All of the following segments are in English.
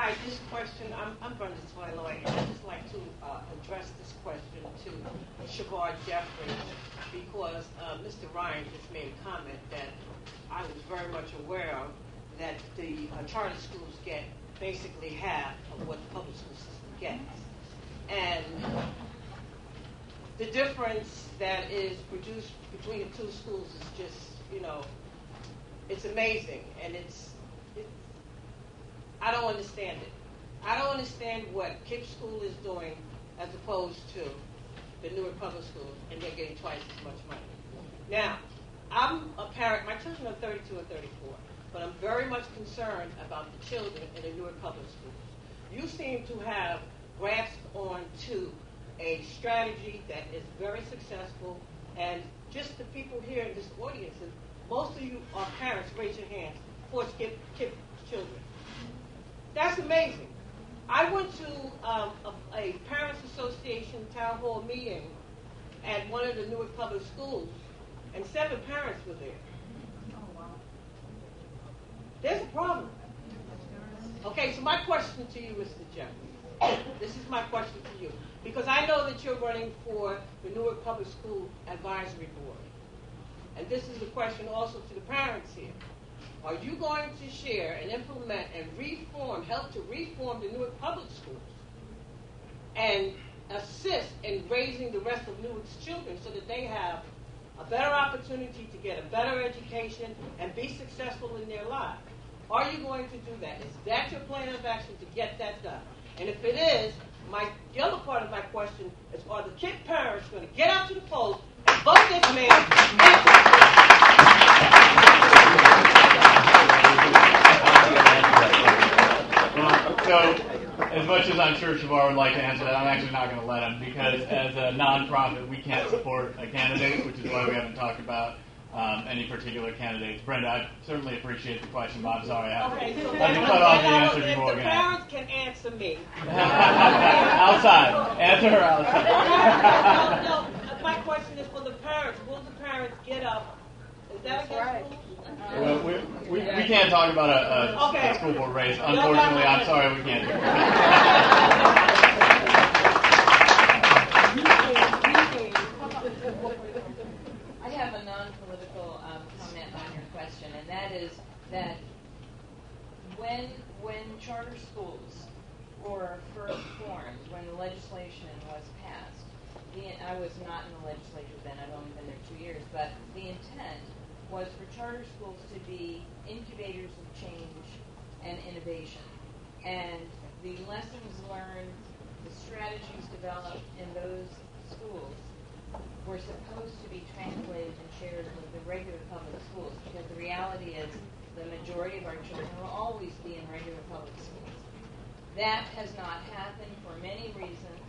Hi, this question, I'm Brenda Twilight, and I'd just like to address this question to Shavar Jeffries, because Mr. Ryan just made a comment that I was very much aware of, that the charter schools get basically half of what the public school system gets. And the difference that is produced between the two schools is just, it's amazing, and I don't understand it. I don't understand what KIPP school is doing as opposed to the Newark public schools, and they're getting twice as much money. Now, I'm a parent. My children are 32 and 34, but I'm very much concerned about the children in the Newark public schools. You seem to have grasped on to a strategy that is very successful, and just the people here in this audience, and most of you are parents, raise your hands, for KIPP children. That's amazing. I went to a Parents Association town hall meeting at one of the Newark public schools, and 7 parents were there. Oh, wow. There's a problem. Okay, so my question to you, Mr. Jeffries, this is my question to you, because I know that you're running for the Newark Public School Advisory Board, and this is a question also to the parents here. Are you going to share and implement and help to reform the Newark public schools and assist in raising the rest of Newark's children so that they have a better opportunity to get a better education and be successful in their lives? Are you going to do that? Is that your plan of action to get that done? And if it is, the other part of my question is, are the KIPP parents going to get out to the polls and vote this man? So, as much as I'm sure Shavar would like to answer that, I'm actually not going to let him, because as a nonprofit, we can't support a candidate, which is why we haven't talked about any particular candidates. Brenda, I certainly appreciate the question, but I'm sorry I have to cut off the answer before the parents can answer me. Outside. Answer her outside. No, my question is for the parents. Will the parents get up? Is that against rules? Well, we can't talk about a school board race. Unfortunately, I'm sorry, we can't do it. I have a non-political comment on your question, and that is that when charter schools were first formed, when the legislation was passed, I was not in the legislature then, I've only been there 2 years, but the intent was for charter schools to be incubators of change and innovation. And the lessons learned, the strategies developed in those schools were supposed to be translated and shared with the regular public schools, because the reality is the majority of our children will always be in regular public schools. That has not happened for many reasons,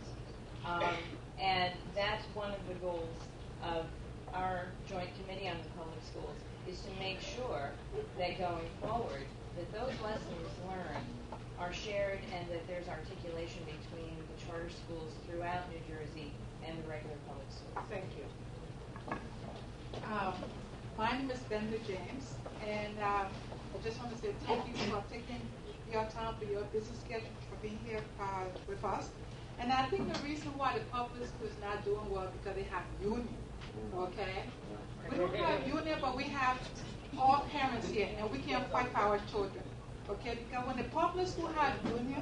and that's one of the goals of our Joint Committee on the Public Schools, is to make sure that going forward, that those lessons learned are shared and that there's articulation between the charter schools throughout New Jersey and the regular public schools. Thank you. My name is Brenda James, and I just want to say thank you for taking your time for your busy schedule for being here with us. And I think the reason why the public school is not doing well is because they have union. Okay? We don't have union, but we have all parents here, and we can fight for our children. Okay? Because when the public school has union,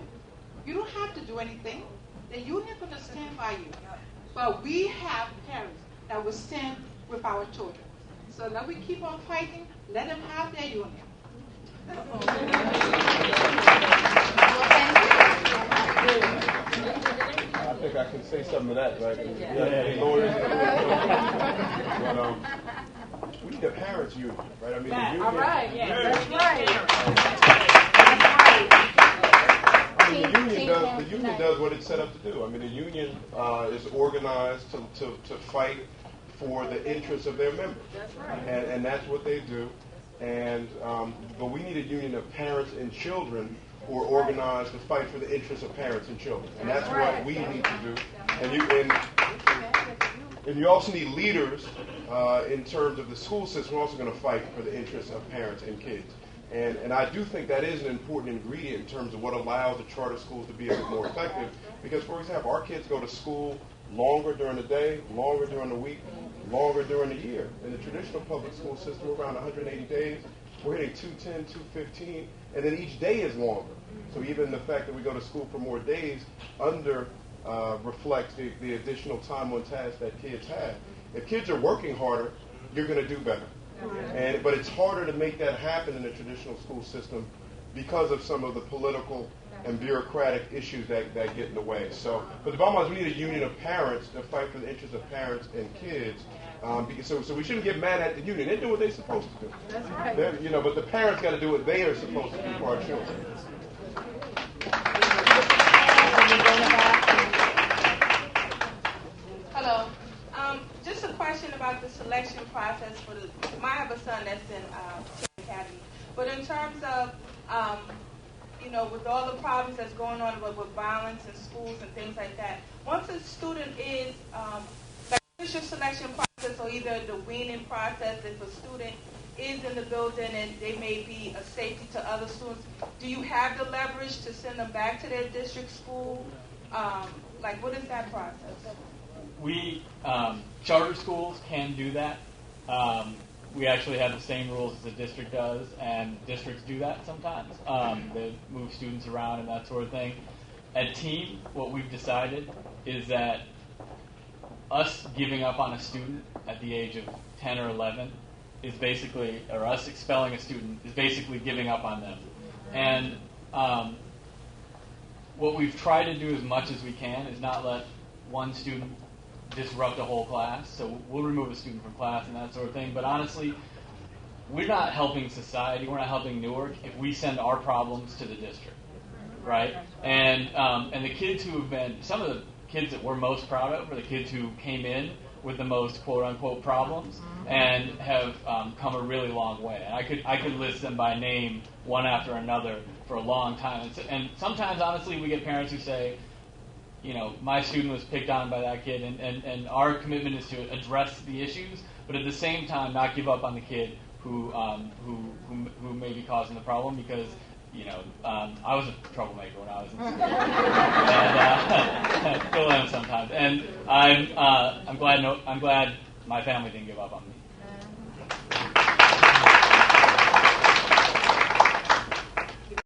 you don't have to do anything. The union is going to stand by you. But we have parents that will stand with our children. So let we keep on fighting. Let them have their union. I think I can say some of that, right? But, we need a parents' union, right? I mean, the union. All right, that's right. I mean, the union does what it's set up to do. I mean, the union is organized to fight for the interests of their members. That's right. And that's what they do. And but we need a union of parents and children who are organized to fight for the interests of parents and children. And that's what we need to do. And you also need leaders in terms of the school system who are also going to fight for the interests of parents and kids. And I do think that is an important ingredient in terms of what allows the charter schools to be a bit more effective. Because, for example, our kids go to school longer during the day, longer during the week, longer during the year. In the traditional public school system, around 180 days, we're hitting 210, 215, and then each day is longer. So even the fact that we go to school for more days reflects the additional time on task that kids have. If kids are working harder, you're going to do better. But it's harder to make that happen in the traditional school system because of some of the political and bureaucratic issues that get in the way. So, but the bottom line is we need a union of parents to fight for the interests of parents and kids. So we shouldn't get mad at the union. They do what they're supposed to do. That's right. But the parents got to do what they are supposed to do for our children. Hello. Just a question about the selection process for the. I have a son that's in Academy, but in terms of, with all the problems that's going on with violence in schools and things like that, once a student is, what's your selection process, or either the weaning process, if a student is in the building and they may be a safety to other students, do you have the leverage to send them back to their district school? What is that process? We, charter schools can do that. We actually have the same rules as the district does, and districts do that sometimes. They move students around and that sort of thing. At Team, what we've decided is that us giving up on a student at the age of 10 or 11 is basically, or us expelling a student is basically giving up on them. And what we've tried to do as much as we can is not let one student disrupt a whole class. So we'll remove a student from class and that sort of thing. But honestly, we're not helping society. We're not helping Newark if we send our problems to the district, right? And the kids who have been, some of the kids that we're most proud of are the kids who came in with the most quote-unquote problems and have come a really long way. And I could list them by name one after another for a long time. And sometimes, honestly, we get parents who say, my student was picked on by that kid, and our commitment is to address the issues, but at the same time not give up on the kid who may be causing the problem, because I was a troublemaker when I was in school, and still am sometimes. And I'm glad my family didn't give up on me.